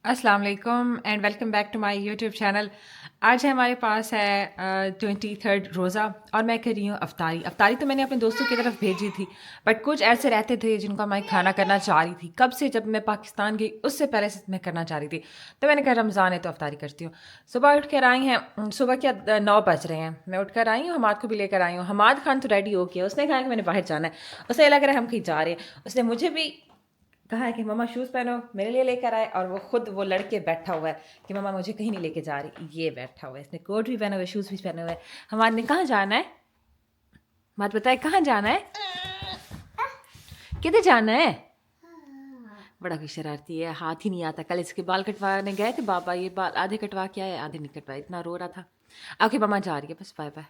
अस्सलाम वालेकुम and welcome back to my YouTube channel. आज है हमारे पास है 23 रोज़ा और मैं कर रही हूँ अफ्तारी। अफ्तारी तो मैंने अपने दोस्तों की तरफ भेजी थी, बट कुछ ऐसे रहते थे जिनको मैं खाना करना चाह रही थी। कब से, जब मैं पाकिस्तान गई उससे पहले से मैं करना चाह रही थी। तो मैंने कहा रमज़ान है तो अफ्तारी करती हूँ। सुबह उठ कर आई हैं, सुबह के 9 बज रहे हैं। मैं उठ कर आई हूँ, हमाद को भी लेकर आई हूँ। हमाद खान तो रेडी हो गया, उसने कहा कि मैंने बाहर जाना है। उसे लग रहा है हम कहीं जा रहे हैं। उसने मुझे भी कहा है कि मम्मा शूज़ पहनो, मेरे लिए लेकर आए। और वो लड़के बैठा हुआ है कि मम्मा मुझे कहीं नहीं लेके जा रही। ये बैठा हुआ है, इसने कोट भी पहना हुआ है, शूज़ भी पहने हुए हैं। हमारे ने कहाँ जाना है? मत बताए कहाँ जाना है, किधर जाना है? बड़ा कोई शरारती है, हाथ ही नहीं आता। कल इसके बाल कटवाने गए थे बाबा, ये बाल आधे कटवा के आए, आधे नहीं कटवाए। इतना रो रहा था। ओके मम्मा जा रही है, बस बाय बाय।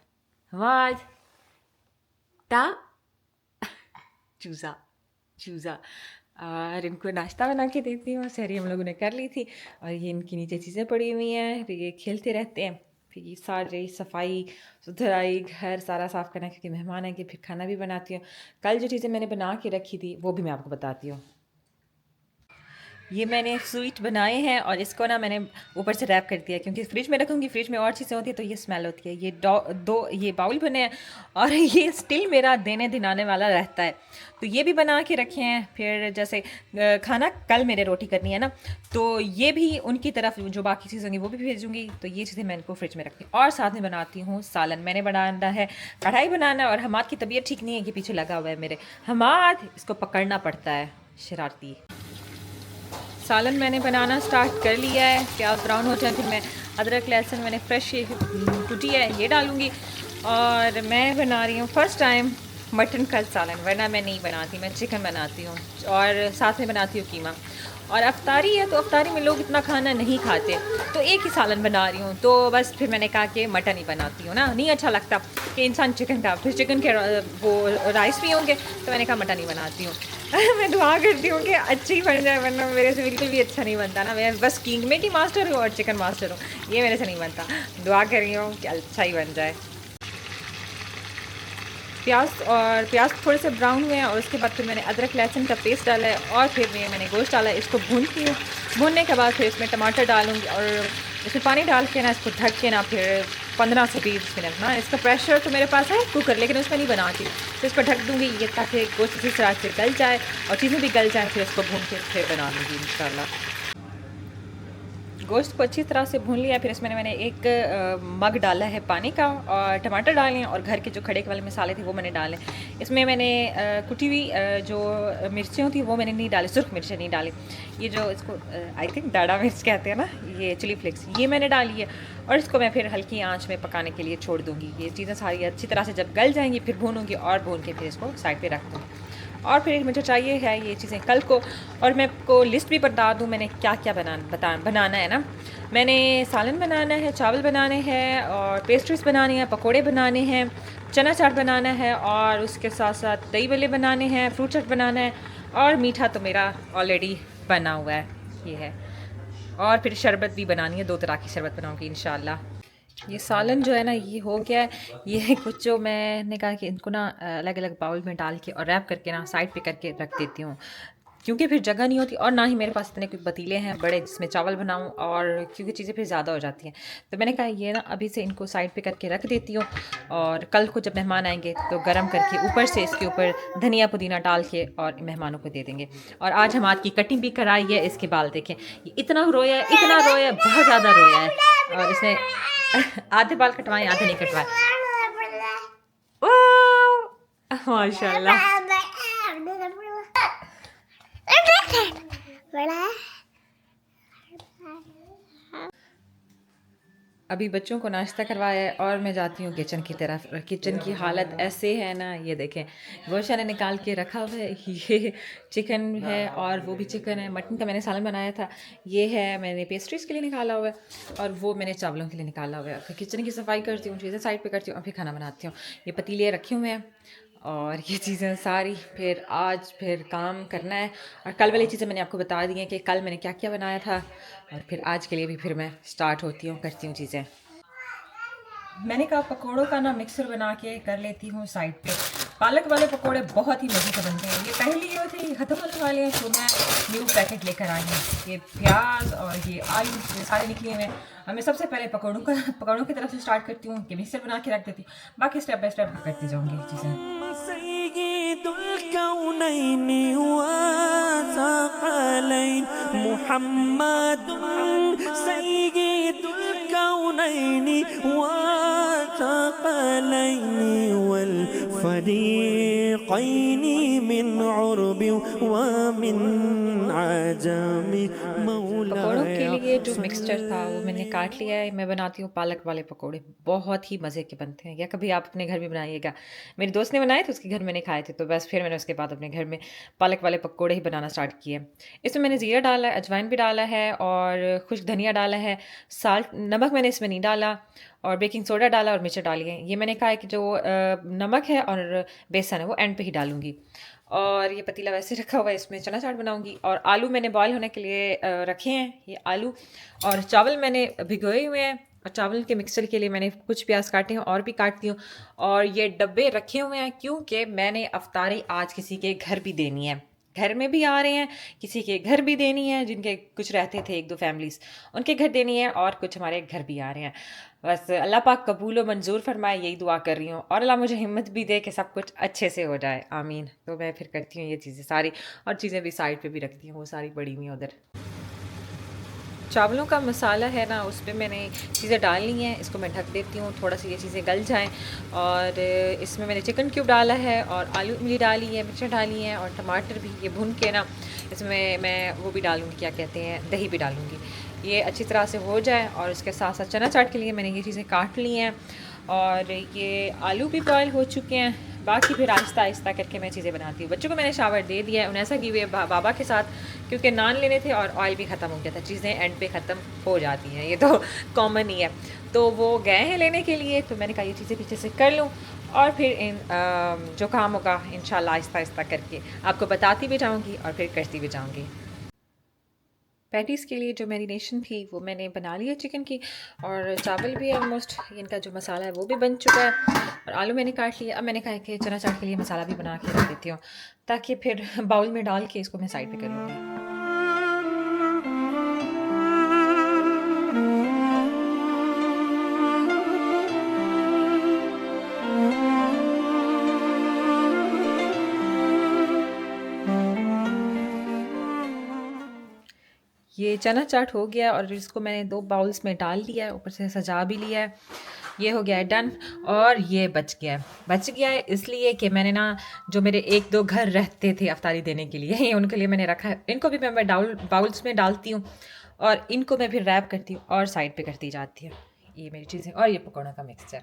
हमाद टा चूज़ा चूज़ा। और इनको नाश्ता बना के देती हूँ। सहरी हम लोगों ने कर ली थी और ये इनकी नीचे चीज़ें पड़ी हुई हैं, फिर ये खेलते रहते हैं। फिर ये सारी सफाई सुथराई, घर सारा साफ़ करना, क्योंकि मेहमान आएंगे। फिर खाना भी बनाती हूँ। कल जो चीज़ें मैंने बना के रखी थी वो भी मैं आपको बताती हूँ। ये मैंने स्वीट बनाए हैं और इसको ना मैंने ऊपर से रैप कर दिया, क्योंकि फ्रिज में रखूँगी, फ्रिज में और चीज़ें होती है तो ये स्मेल होती है। ये दो ये बाउल बने हैं और ये स्टिल मेरा देने दिनाने वाला रहता है। तो ये भी बना के रखे हैं। फिर जैसे खाना कल मेरे रोटी करनी है ना, तो ये भी उनकी तरफ जो बाकी चीज़ें होंगी वो भी भेजूँगी। तो ये चीज़ें मैं इनको फ्रिज में रखती हूँ। और साथ में बनाती हूँ सालन। मैंने बनाना है, कढ़ाई बनाना है। और हमाद की तबीयत ठीक नहीं है, कि पीछे लगा हुआ है मेरे। हमाद इसको पकड़ना पड़ता है, शरारती। सालन मैंने बनाना स्टार्ट कर लिया है। प्याज ब्राउन हो जाए फिर मैं अदरक लहसुन मैंने फ्रेश टूटी है ये डालूँगी। और मैं बना रही हूँ फर्स्ट टाइम मटन का सालन, वरना मैं नहीं बनाती, मैं चिकन बनाती हूँ और साथ में बनाती हूँ कीमा। और अफ्तारी है तो अफ्तारी में लोग इतना खाना नहीं खाते, तो एक ही सालन बना रही हूँ। तो बस फिर मैंने कहा कि मटन ही बनाती हूँ ना, नहीं अच्छा लगता कि इंसान चिकन का, फिर चिकन के वो राइस भी होंगे, तो मैंने कहा मटन ही बनाती हूँ। मैं दुआ करती हूँ कि अच्छी ही बन जाए, वरना मेरे से बिल्कुल भी अच्छा नहीं बनता ना। मैं बस किंग में की मास्टर हूँ और चिकन मास्टर हूँ, ये मेरे से नहीं बनता। दुआ कर रही हूँ कि अच्छा ही बन जाए। प्याज थोड़े से ब्राउन हुए हैं और उसके बाद फिर मैंने अदरक लहसुन का पेस्ट डाला है और फिर मैंने गोश्त डाला है। इसको भूनती हूँ। भूनने के बाद फिर इसमें टमाटर डालूँगी और इसमें पानी डाल के ना इसको ढक के ना फिर 15 से 20 मिनट ना, इसका प्रेशर तो मेरे पास है कुकर, लेकिन उसमें नहीं बनाती। तो इसको ढक दूँगी ये, ताकि गोश्त इसी तरह से गल जाए और चीज़ें भी गल जाएँ। फिर इसको भून के फिर बना लूँगी इंशाल्लाह। गोश्त को अच्छी तरह से भून लिया। फिर इसमें मैंने एक मग डाला है पानी का और टमाटर डाले हैं और घर के जो खड़े वाले मसाले थे वो मैंने डाले। इसमें मैंने कुटी हुई जो मिर्चियाँ थी वो मैंने नहीं डाली, सुर्ख मिर्चें नहीं डाली। ये जो इसको आई थिंक दाड़ा मिर्च कहते हैं ना, ये चिली फ्लेक्स, ये मैंने डाली है। और इसको मैं फिर हल्की आंच में पकाने के लिए छोड़ दूँगी। ये चीज़ें सारी अच्छी तरह से जब गल जाएंगी फिर भूनूँगी और भून के फिर इसको साइड पर रख दूँगी। और फिर मुझे चाहिए है ये चीज़ें कल को। और मैं आपको लिस्ट भी बता दूँ मैंने क्या क्या बनाना है ना। मैंने सालन बनाना है, चावल बनाने हैं और पेस्ट्रीज बनानी है, पकोड़े बनाने हैं, चना चाट बनाना है और उसके साथ साथ दही बल्ले बनाने हैं, फ्रूट चाट बनाना है। और मीठा तो मेरा ऑलरेडी बना हुआ है, ये है। और फिर शरबत भी बनानी है, 2 तरह की शरबत बनाऊँगी इंशाल्लाह। ये सालन जो है ना ये हो गया है। ये कुछ जो मैंने कहा कि इनको ना अलग अलग बाउल में डाल के और रैप करके ना साइड पे करके रख देती हूँ, क्योंकि फिर जगह नहीं होती और ना ही मेरे पास इतने कोई पतीले हैं बड़े जिसमें चावल बनाऊँ, और क्योंकि चीज़ें फिर ज़्यादा हो जाती हैं। तो मैंने कहा ये ना अभी से इनको साइड पे करके रख देती हूँ और कल को जब मेहमान आएंगे तो गरम करके ऊपर से इसके ऊपर धनिया पुदीना डाल के और मेहमानों को दे देंगे। और आज हम आज की कटिंग भी कराई है। इसके बाल देखें, ये इतना रोया है, इतना रोया है, बहुत ज़्यादा रोया है। और इसने आधे बाल कटवाए, आधे नहीं कटवाए। वाह माशाल्लाह। अभी बच्चों को नाश्ता करवाया है और मैं जाती हूँ किचन की तरफ। किचन की हालत ऐसे है ना, ये देखें गोशा ने निकाल के रखा हुआ है। ये चिकन है और वो भी चिकन है। मटन का मैंने सालन बनाया था, ये है मैंने पेस्ट्रीज़ के लिए निकाला हुआ है और वो मैंने चावलों के लिए निकाला हुआ है। फिर किचन की सफाई करती हूँ, चीज़ें साइड पे करती हूँ और फिर खाना बनाती हूँ। ये पतीले रखे हुए हैं और ये चीज़ें सारी फिर आज फिर काम करना है। और कल वाली चीज़ें मैंने आपको बता दी हैं कि कल मैंने क्या क्या बनाया था। और फिर आज के लिए भी फिर मैं स्टार्ट होती हूँ, करती हूँ चीज़ें। मैंने कहा पकौड़ों का ना मिक्सर बना के कर लेती हूँ साइड पे। पालक वाले पकोड़े बहुत ही मज़े के बनते हैं। ये पहले ये थे, ये ख़त्म होने वाले हैं, तो मैं न्यू पैकेट लेकर आई हूँ। ये प्याज और ये आलू ये सारे निकले हुए हैं। और मैं सबसे पहले पकौड़ों की तरफ से स्टार्ट करती हूँ कि मिक्सर बना के रख देती हूँ, बाकी स्टेप बाय स्टेप करती जाऊँगी चीज़ें। पकौड़ों के लिए जो मिक्सचर था वो मैंने काट लिया है। मैं बनाती हूँ पालक वाले पकौड़े, बहुत ही मज़े के बनते हैं। या कभी आप अपने घर भी बनाइएगा। मेरी दोस्त ने बनाए थे, उसके घर मैंने खाए थे, तो बस फिर मैंने उसके बाद अपने घर में पालक वाले पकौड़े ही बनाना स्टार्ट किए। इसमें मैंने ज़ीरा डाला है, अजवाइन भी डाला है और खुश्क धनिया डाला है। साल्ट नमक मैंने इसमें नहीं डाला, और बेकिंग सोडा डाला और मिर्च डाली है। ये मैंने कहा है कि जो नमक है और बेसन है वो एंड पे ही डालूँगी। और ये पतीला वैसे रखा हुआ है, इसमें चना चाट बनाऊँगी। और आलू मैंने बॉयल होने के लिए रखे हैं, ये आलू। और चावल मैंने भिगोए हुए हैं, और चावल के मिक्सचर के लिए मैंने कुछ प्याज काटे हैं और भी काटती हूँ। और ये डब्बे रखे हुए हैं क्योंकि मैंने अफ्तारी आज किसी के घर भी देनी है। घर में भी आ रहे हैं, किसी के घर भी देनी है, जिनके कुछ रहते थे 1-2 फैमिलीज़, उनके घर देनी है, और कुछ हमारे घर भी आ रहे हैं। बस अल्लाह पाक कबूल व मंजूर फरमाए, यही दुआ कर रही हूँ। और अल्लाह मुझे हिम्मत भी दे कि सब कुछ अच्छे से हो जाए, आमीन। तो मैं फिर करती हूँ ये चीज़ें सारी, और चीज़ें भी साइड पे भी रखती हूँ, वो सारी पड़ी हुई हैं उधर। चावलों का मसाला है ना, उस पर मैंने चीज़ें डालनी हैं, इसको मैं ढक देती हूँ थोड़ा सा ये चीज़ें गल जाएं। और इसमें मैंने चिकन क्यूब डाला है, और आलू इमली डाली है, मिर्च डाली हैं, और टमाटर भी ये भून के ना इसमें मैं वो भी डालूँगी, क्या कहते हैं, दही भी डालूँगी। ये अच्छी तरह से हो जाए, और इसके साथ साथ चना चाट के लिए मैंने ये चीज़ें काट ली हैं, और ये आलू भी बॉयल हो चुके हैं। बाकी फिर आहिस्ता आहिस्ता करके मैं चीज़ें बनाती हूँ। बच्चों को मैंने शावर दे दिया है, उन्हें ऐसा की हुए बाबा के साथ, क्योंकि नान लेने थे और ऑयल भी ख़त्म हो गया था। चीज़ें एंड पे ख़त्म हो जाती हैं, ये तो कॉमन ही है। तो वो गए हैं लेने के लिए, तो मैंने कहा ये चीज़ें पीछे से कर लूँ, और फिर जो काम होगा इंशाल्लाह आहिस्ता आहिस्ता करके आपको बताती भी जाऊँगी और फिर करती भी जाऊँगी। पैटीज़ के लिए जो मैरिनेशन थी वो मैंने बना ली है चिकन की, और चावल भी ऑलमोस्ट, इनका जो मसाला है वो भी बन चुका है, और आलू मैंने काट लिया। अब मैंने कहा कि चना चाट के लिए मसाला भी बना के रख देती हूँ, ताकि फिर बाउल में डाल के इसको मैं साइड पे कर लूँगी। ये चना चाट हो गया, और इसको मैंने 2 बाउल्स में डाल दिया है, ऊपर से सजा भी लिया है। ये हो गया है डन, और ये बच गया है इसलिए कि मैंने ना, जो मेरे 1-2 घर रहते थे अफ्तारी देने के लिए, ये उनके लिए मैंने रखा है। इनको भी मैं बाउल्स में डालती हूँ, और इनको मैं फिर रैप करती हूँ और साइड पे करती जाती हूँ। ये मेरी चीज़ें, और ये पकौड़ा का मिक्सचर।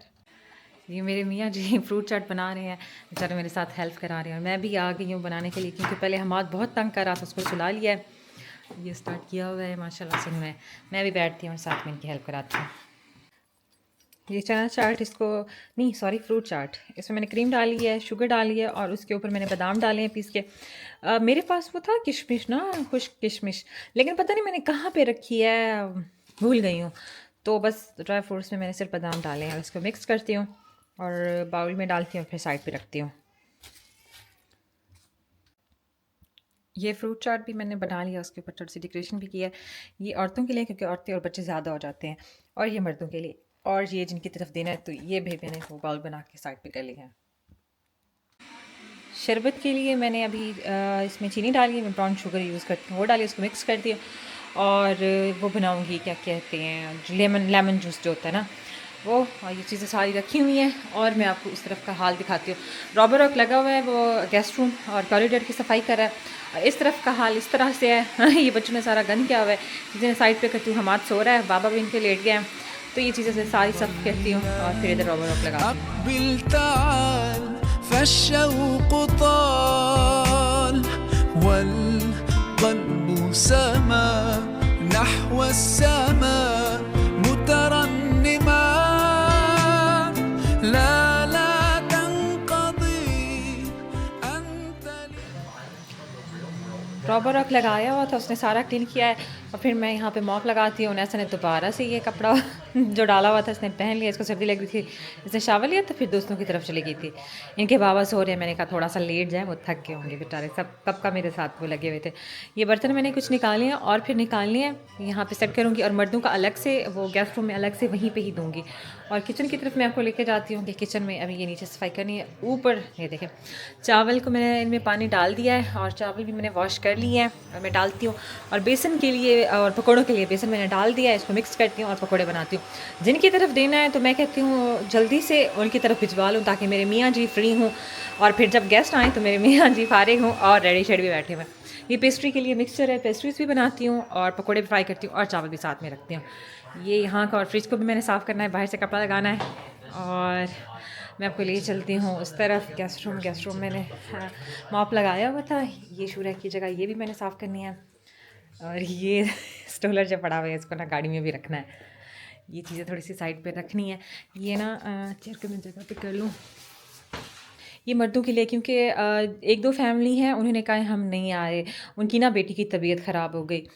ये मेरे मियाँ जी फ्रूट चाट बना रहे हैं, बेचारे मेरे साथ हेल्प करा रहे हैं, और मैं भी आ गई हूँ बनाने के लिए, क्योंकि पहले हमाद बहुत तंग कर रहा था, उसको सुला लिया है। ये स्टार्ट किया हुआ है माशाल्लाह से। मैं भी बैठती हूँ और साथ में इनकी हेल्प कराती हूँ। ये चना चाट, इसको नहीं, सॉरी, फ्रूट चाट, इसमें मैंने क्रीम डाली है, शुगर डाली है, और उसके ऊपर मैंने बादाम डाले हैं पीस के। मेरे पास वो था किशमिश ना, खुश्क किशमिश, लेकिन पता नहीं मैंने कहाँ पे रखी है, भूल गई हूँ। तो बस ड्राई फ्रूट्स में मैंने सिर्फ बादाम डाले हैं, और इसको मिक्स करती हूँ और बाउल में डालती हूँ, फिर साइड पर रखती हूँ। ये फ्रूट चाट भी मैंने बना लिया, उसके ऊपर थोड़ी सी डेकोरेशन भी की है। ये औरतों के लिए, क्योंकि औरतें और बच्चे ज़्यादा हो जाते हैं, और ये मर्दों के लिए, और ये जिनकी तरफ देना है, तो ये भी मैंने वो बाउल बना के साइड पे कर लिया है। शरबत के लिए मैंने अभी इसमें चीनी डाली है, मैं ब्राउन शुगर यूज़ करती हूँ, वो डाली, उसको मिक्स कर दिया, और वो बनाऊँगी, क्या कहते हैं, लेमन जूस जो होता है ना वो, और ये चीज़ें सारी रखी हुई हैं। और मैं आपको उस तरफ का हाल दिखाती हूँ। रॉबर रॉक लगा हुआ है, वो गेस्ट रूम और कॉरिडोर की सफाई कर रहा है, और इस तरफ का हाल इस तरह से है। ये बच्चों ने सारा गंद किया हुआ है, चीज़ें साइड पे करती हूँ। हमाद सो रहा है, बाबा भी इनके लेट गए हैं, तो ये चीज़ें से सारी सब करती हूँ, और फिर इधर रॉबर रॉक लगा रॉबर रॉक लगाया हुआ था, उसने सारा क्लीन किया है। और फिर मैं यहाँ पे मॉप लगाती हूँ। नैसा ने दोबारा से ये कपड़ा जो डाला हुआ था इसने पहन लिया, इसको सर्दी लग रही थी, इसने शावर लिया तो फिर दोस्तों की तरफ चली गई थी। इनके बाबा सो रहे हैं, मैंने कहा थोड़ा सा लेट जाए, वो थक गए होंगे बेचारे, सब कब का मेरे साथ वो लगे हुए थे। ये बर्तन मैंने कुछ निकाले हैं और फिर निकालने हैं, यहाँ पे सेट करूँगी और मर्दों का अलग से वो गेस्ट रूम में अलग से वहीं पे ही दूँगी। और किचन की तरफ मैं आपको लेके जाती हूँ कि किचन में अभी ये नीचे सफाई करनी है। ऊपर ये देखें, चावल को मैंने इनमें पानी डाल दिया है और चावल भी मैंने वॉश कर लिए हैं और मैं डालती हूँ। और बेसन के लिए और पकौड़ों के लिए बेसन मैंने डाल दिया है, इसको मिक्स करती हूँ और पकौड़े बनाती हूँ। जिनकी तरफ देना है तो मैं कहती हूँ जल्दी से उनकी तरफ भिजवा लूँ ताकि मेरे मियाँ जी फ्री हूँ और फिर जब गेस्ट आएँ तो मेरे मियाँ जी फारिग हों और रेडी शेड भी बैठे हुए। ये पेस्ट्री के लिए मिक्सचर है, पेस्ट्रीज भी बनाती हूँ और पकौड़े भी फ्राई करती हूँ और चावल भी साथ में रखती हूँ। ये यहाँ का, और फ्रिज को भी मैंने साफ़ करना है, बाहर से कपड़ा लगाना है। और मैं आपको ले चलती हूँ उस तरफ गेस्ट रूम मैंने मॉप लगाया हुआ था, ये शूरह की जगह ये भी मैंने साफ़ करनी है। और ये स्टोलर जो पड़ा हुआ है इसको ना गाड़ी में भी रखना है, ये चीज़ें थोड़ी सी साइड पे रखनी है। ये ना चेयर को मैं जगह पे कर लूँ, ये मर्दों के लिए, क्योंकि एक दो फैमिली हैं उन्होंने कहा हम नहीं आ रहे, उनकी ना बेटी की तबीयत ख़राब हो गई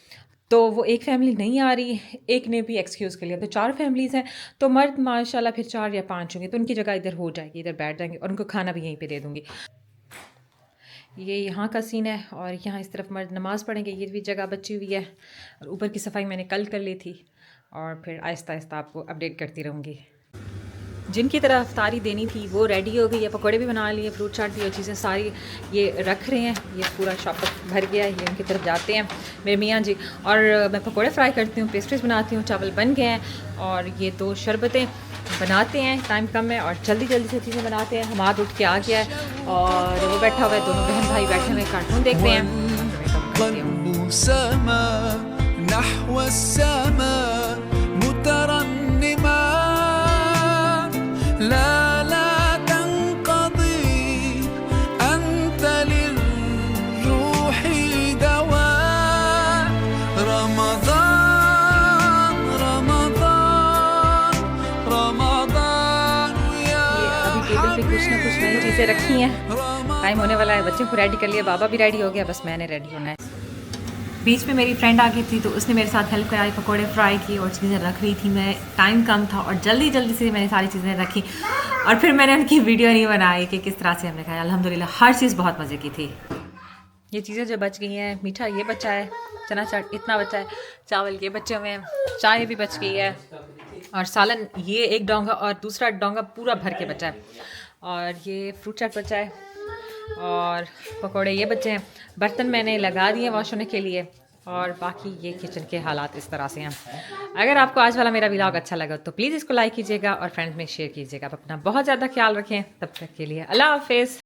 तो वो एक फैमिली नहीं आ रही, एक ने भी एक्सक्यूज़ कर लिया, तो 4 फैमिलीज़ हैं। तो मर्द माशाल्लाह फिर 4 या 5 होंगे तो उनकी जगह इधर हो जाएगी, इधर बैठ जाएंगे और उनको खाना भी यहीं पे दे दूँगी। ये यहाँ का सीन है और यहाँ इस तरफ मर्द नमाज़ पढ़ेंगे, ये भी जगह बची हुई है। और ऊपर की सफाई मैंने कल कर ली थी और फिर आहिस्ता आहिस्ता आपको अपडेट करती रहूँगी। जिनकी तरह अफ्तारी देनी थी वो रेडी हो गई है, पकौड़े भी बना लिए, फ्रूट चाट भी, और चीज़ें सारी ये रख रहे हैं। ये पूरा शॉप भर गया है, ये उनकी तरफ जाते हैं मेरे मियाँ जी। और मैं पकौड़े फ्राई करती हूँ, पेस्ट्रीज बनाती हूँ, चावल बन गए हैं और ये 2 शरबतें बनाते हैं। टाइम कम है और जल्दी जल्दी से चीज़ें बनाते हैं। हमाद उठ के आ गया है और वो बैठा हुआ है, दोनों बहन भाई बैठे हुए कार्टून देख रहे हैं। कुछ ना कुछ नई चीज़ें रखी हैं, टाइम होने वाला है, बच्चों को रेडी कर लिया, बाबा भी रेडी हो गया, बस मैंने रेडी होना है। बीच में मेरी फ्रेंड आ गई थी तो उसने मेरे साथ हेल्प कराई, पकोड़े फ्राई की और चीज़ें रख रही थी। मैं टाइम कम था और जल्दी जल्दी से मैंने सारी चीज़ें रखी और फिर मैंने उनकी वीडियो नहीं बनाई कि किस तरह से हमने खाया। अल्हम्दुलिल्लाह हर चीज़ बहुत मज़े की थी। ये चीज़ें जो बच गई हैं, मीठा ये बचा है, चना चाट इतना बचा है, चावल ये बचे हुए हैं, चाय भी बच गई है और सालन ये एक डोंगा और दूसरा डोंगा पूरा भर के बचा है और ये फ्रूट चाट बचा है और पकोड़े ये बचे हैं। बर्तन मैंने लगा दिए वॉश होने के लिए और बाकी ये किचन के हालात इस तरह से हैं। अगर आपको आज वाला मेरा व्लॉग अच्छा लगा तो प्लीज़ इसको लाइक कीजिएगा और फ्रेंड्स में शेयर कीजिएगा। आप अपना बहुत ज़्यादा ख्याल रखें, तब तक के लिए अल्लाह हाफ़िज़।